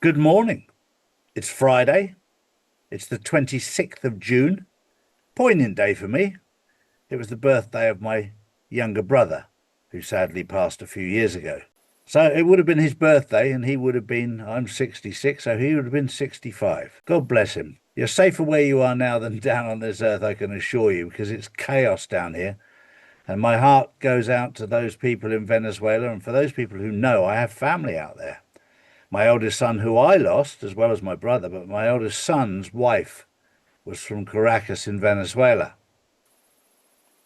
Good morning. It's Friday. It's the 26th of June. Poignant day for me. It was the birthday of my younger brother, who sadly passed a few years ago. So it would have been his birthday, and he would have been, I'm 66, so he would have been 65. God bless him. You're safer where you are now than down on this earth, I can assure you, because it's chaos down here. And my heart goes out to those people in Venezuela, and for those people who know, I have family out there. My eldest son, who I lost, as well as my brother, but my eldest son's wife was from Caracas in Venezuela.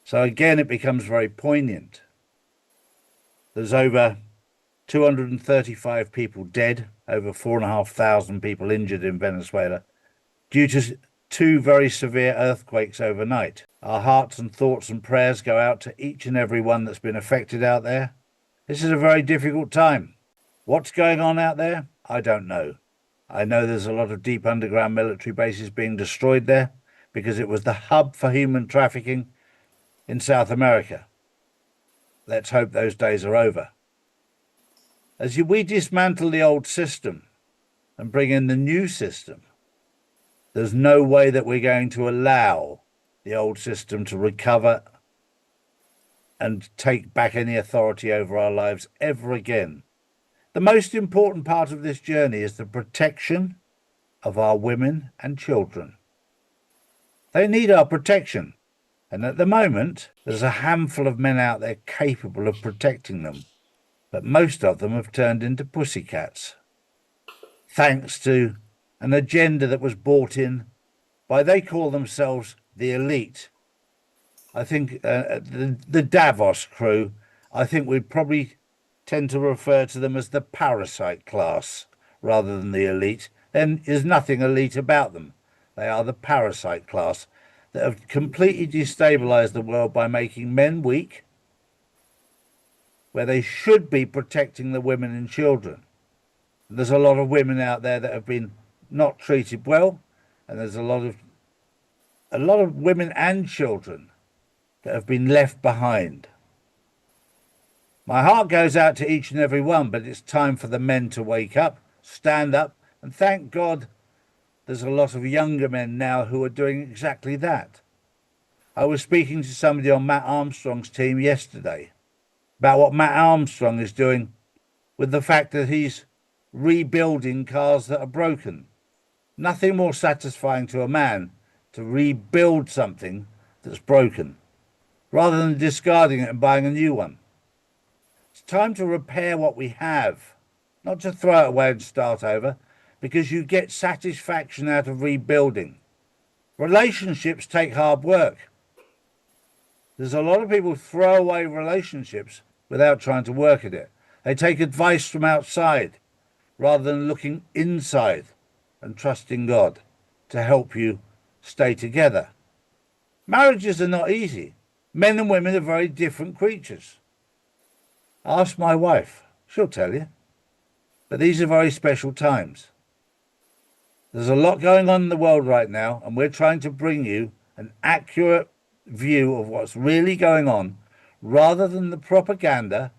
So again, it becomes very poignant. There's over 235 people dead, over 4,500 people injured in Venezuela due to two very severe earthquakes overnight. Our hearts and thoughts and prayers go out to each and every one that's been affected out there. This is a very difficult time. What's going on out there? I don't know. I know there's a lot of deep underground military bases being destroyed there because it was the hub for human trafficking in South America. Let's hope those days are over. As we dismantle the old system and bring in the new system, there's no way that we're going to allow the old system to recover and take back any authority over our lives ever again. The most important part of this journey is the protection of our women and children. They need our protection, and at the moment, there's a handful of men out there capable of protecting them, but most of them have turned into pussycats, thanks to an agenda that was brought in by, they call themselves the elite. I think the Davos crew, I think we'd probably tend to refer to them as the parasite class rather than the elite. Then there's nothing elite about them. They are the parasite class that have completely destabilized the world by making men weak, where they should be protecting the women and children. There's a lot of women out there that have been not treated well, and there's a lot of women and children that have been left behind. My heart goes out to each and every one, but it's time for the men to wake up, stand up, and thank God there's a lot of younger men now who are doing exactly that. I was speaking to somebody on Matt Armstrong's team yesterday about what Matt Armstrong is doing with the fact that he's rebuilding cars that are broken. Nothing more satisfying to a man to rebuild something that's broken, rather than discarding it and buying a new one. It's time to repair what we have, not to throw it away and start over, because you get satisfaction out of rebuilding. Relationships take hard work. There's a lot of people throw away relationships without trying to work at it. They take advice from outside rather than looking inside and trusting God to help you stay together. Marriages are not easy. Men and women are very different creatures. Ask my wife, she'll tell you. But these are very special times. There's a lot going on in the world right now, and we're trying to bring you an accurate view of what's really going on, rather than the propaganda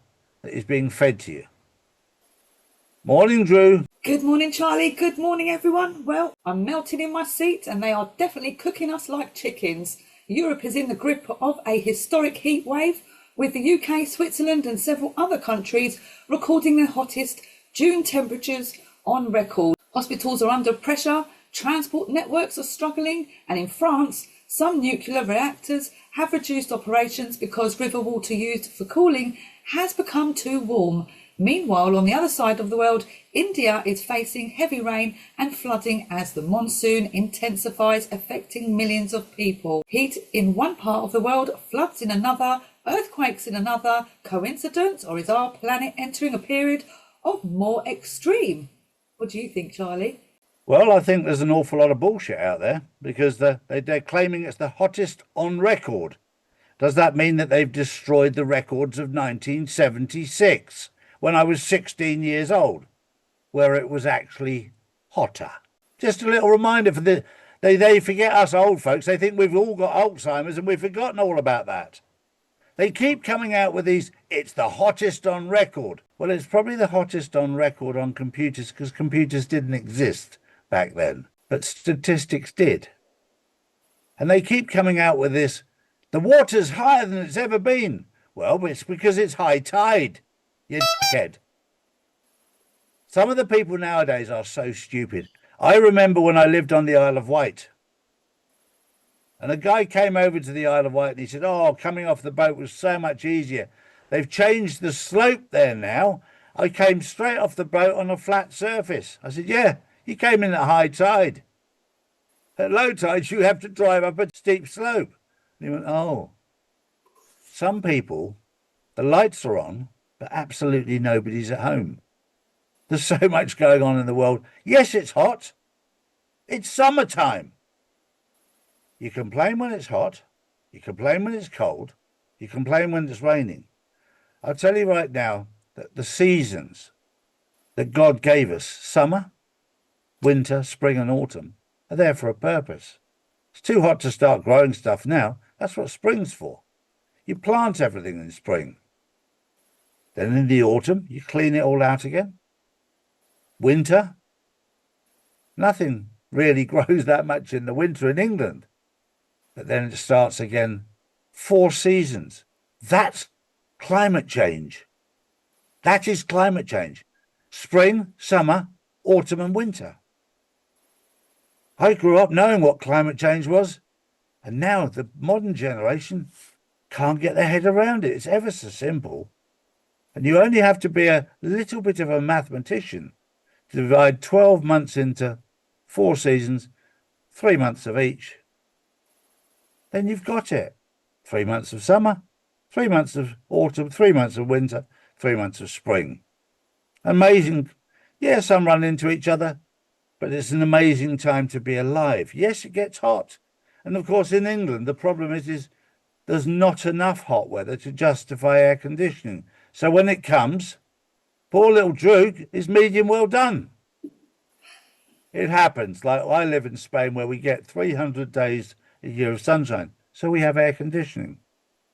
that is being fed to you. Morning, Drew. Good morning, Charlie. Good morning, everyone. Well, I'm melting in my seat, and they are definitely cooking us like chickens. Europe is in the grip of a historic heat wave, with the UK, Switzerland and several other countries recording their hottest June temperatures on record. Hospitals are under pressure, transport networks are struggling, and in France, some nuclear reactors have reduced operations because river water used for cooling has become too warm. Meanwhile, on the other side of the world, India is facing heavy rain and flooding as the monsoon intensifies, affecting millions of people. Heat in one part of the world, floods in another, earthquakes in another. Coincidence, or is our planet entering a period of more extreme? What do you think, Charlie? Well, I think there's an awful lot of bullshit out there, because they're claiming it's the hottest on record. Does that mean that they've destroyed the records of 1976, when I was 16 years old, where it was actually hotter? Just a little reminder for they forget us old folks. They think we've all got Alzheimer's and we've forgotten all about that. They keep coming out with these it's the hottest on record. Well, it's probably the hottest on record on computers because computers didn't exist back then, but statistics did. And they keep coming out with this, the water's higher than it's ever been. Well, it's because it's high tide, you dickhead. Some of the people nowadays are so stupid. I remember when I lived on the Isle of Wight, and a guy came over to the Isle of Wight and he said, oh, coming off the boat was so much easier. They've changed the slope there now. I came straight off the boat on a flat surface. I said, yeah, you came in at high tide. At low tide, you have to drive up a steep slope. And he went, oh. Some people, the lights are on, but absolutely nobody's at home. There's so much going on in the world. Yes, it's hot. It's summertime. You complain when it's hot. You complain when it's cold. You complain when it's raining. I'll tell you right now that the seasons that God gave us, summer, winter, spring and autumn, are there for a purpose. It's too hot to start growing stuff now. That's what spring's for. You plant everything in spring. Then in the autumn, you clean it all out again. Winter, nothing really grows that much in the winter in England. But then it starts again. 4 seasons. That's climate change. That is climate change. Spring, summer, autumn and winter. I grew up knowing what climate change was, and now the modern generation can't get their head around it. It's ever so simple. And you only have to be a little bit of a mathematician to divide 12 months into 4 seasons, 3 months of each. Then you've got it. 3 months of summer, 3 months of autumn, 3 months of winter, 3 months of spring. Amazing. Yeah, some run into each other, but it's an amazing time to be alive. Yes, it gets hot. And of course, in England, the problem is there's not enough hot weather to justify air conditioning. So when it comes, poor little Drew is medium well done. It happens. Like I live in Spain where we get 300 days a year of sunshine. So we have air conditioning.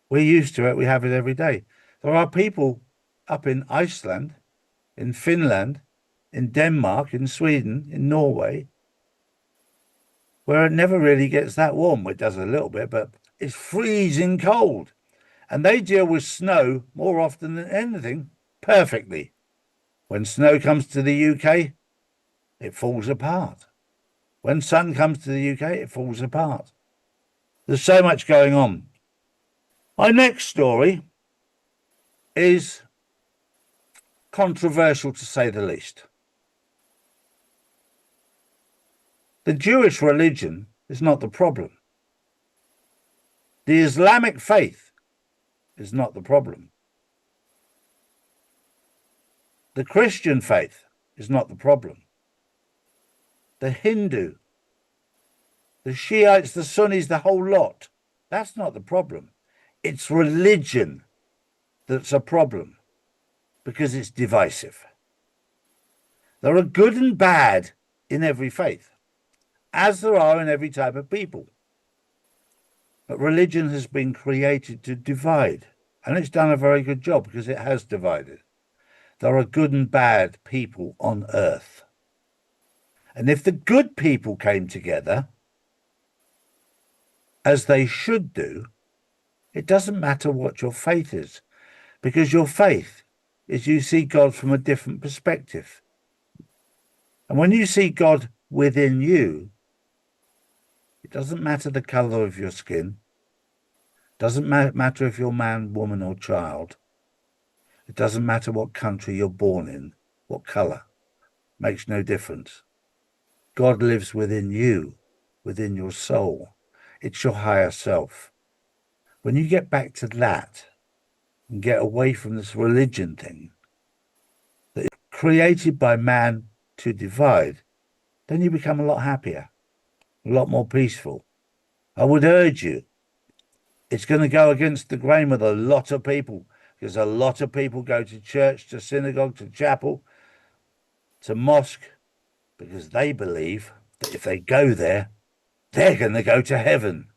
We're used to it. We have it every day. There are people up in Iceland, in Finland, in Denmark, in Sweden, in Norway, where it never really gets that warm. It does a little bit, but it's freezing cold. And they deal with snow more often than anything perfectly. When snow comes to the UK, it falls apart. When sun comes to the UK, it falls apart. There's so much going on. My next story is controversial to say the least. The Jewish religion is not the problem. The Islamic faith is not the problem. The Christian faith is not the problem. The Hindu, the Shiites, the Sunnis, the whole lot, that's not the problem. It's religion that's a problem because it's divisive. There are good and bad in every faith, as there are in every type of people. But religion has been created to divide, and it's done a very good job because it has divided. There are good and bad people on earth. And if the good people came together, as they should do, it doesn't matter what your faith is, because your faith is you see God from a different perspective. And when you see God within you, it doesn't matter the colour of your skin, doesn't matter if you're man, woman or child. It doesn't matter what country you're born in, what colour, makes no difference. God lives within you, within your soul. It's your higher self. When you get back to that and get away from this religion thing that is created by man to divide, then you become a lot happier, a lot more peaceful. I would urge you, it's going to go against the grain with a lot of people, because a lot of people go to church, to synagogue, to chapel, to mosque, because they believe that if they go there, they're going to go to heaven.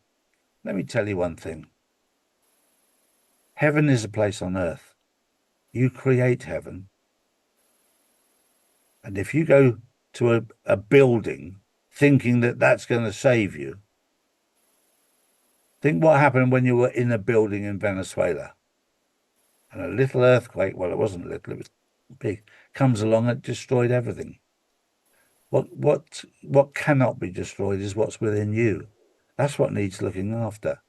Let me tell you one thing. Heaven is a place on earth. you create heaven. And if you go to a building thinking that that's going to save you, think what happened when you were in a building in Venezuela. And a little earthquake, well, it wasn't little, it was big, comes along and destroyed everything. What cannot be destroyed is what's within you. That's what needs looking after.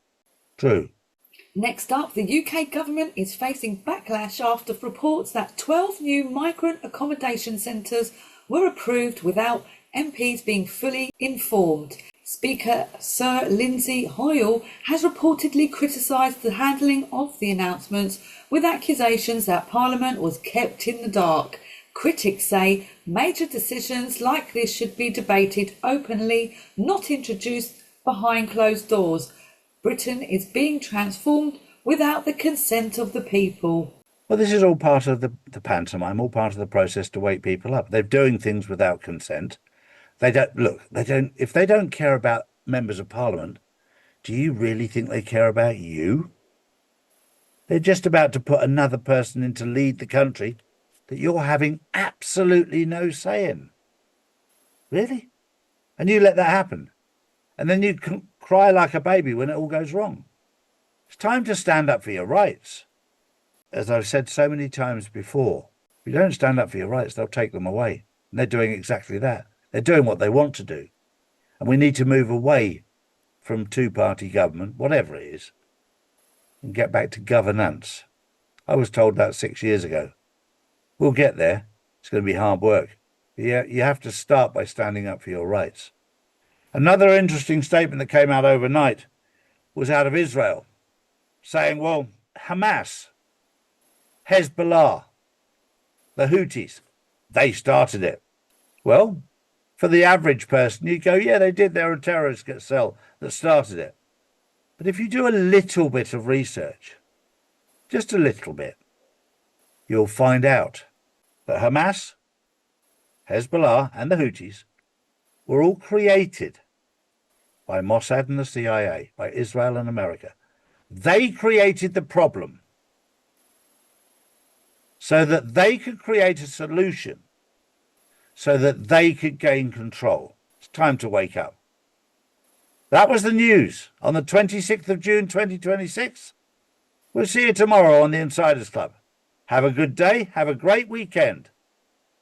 True. Next up, the UK government is facing backlash after reports that 12 new migrant accommodation centres were approved without MPs being fully informed. Speaker Sir Lindsay Hoyle has reportedly criticised the handling of the announcements with accusations that Parliament was kept in the dark. Critics say major decisions like this should be debated openly, not introduced behind closed doors. Britain is being transformed without the consent of the people. Well, this is all part of the pantomime, all part of the process to wake people up. They're doing things without consent. If they don't care about members of Parliament, do you really think they care about you? They're just about to put another person in to lead the country that you're having absolutely no say in. Really? And you let that happen. And then you cry like a baby when it all goes wrong. It's time to stand up for your rights. As I've said so many times before, if you don't stand up for your rights, they'll take them away. And they're doing exactly that. They're doing what they want to do. And we need to move away from two-party government, whatever it is, and get back to governance. I was told that 6 years ago. We'll get there. It's going to be hard work. Yeah, you have to start by standing up for your rights. Another interesting statement that came out overnight was out of Israel, saying, well, Hamas, Hezbollah, the Houthis, they started it. Well, for the average person, you go, yeah, they did. They're a terrorist cell that started it. But if you do a little bit of research, just a little bit, you'll find out that Hamas, Hezbollah, and the Houthis were all created by Mossad and the CIA, by Israel and America. They created the problem so that they could create a solution, so that they could gain control. It's time to wake up. That was the news on the 26th of June, 2026. We'll see you tomorrow on the Insiders Club. Have a good day. Have a great weekend.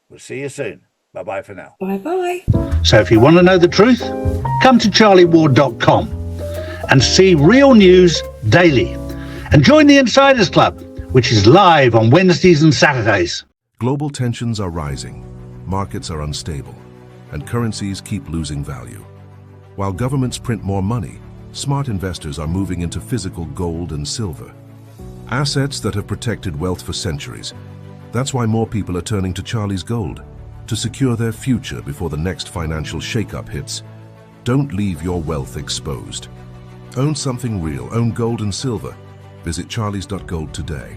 We'll see you soon. Bye-bye for now. Bye-bye. So if you want to know the truth, come to charlieward.com and see real news daily. And join the Insiders Club, which is live on Wednesdays and Saturdays. Global tensions are rising, markets are unstable, and currencies keep losing value. While governments print more money, smart investors are moving into physical gold and silver. Assets that have protected wealth for centuries. That's why more people are turning to Charlie's Gold to secure their future before the next financial shakeup hits. Don't leave your wealth exposed. Own something real, own gold and silver. Visit charlies.gold today.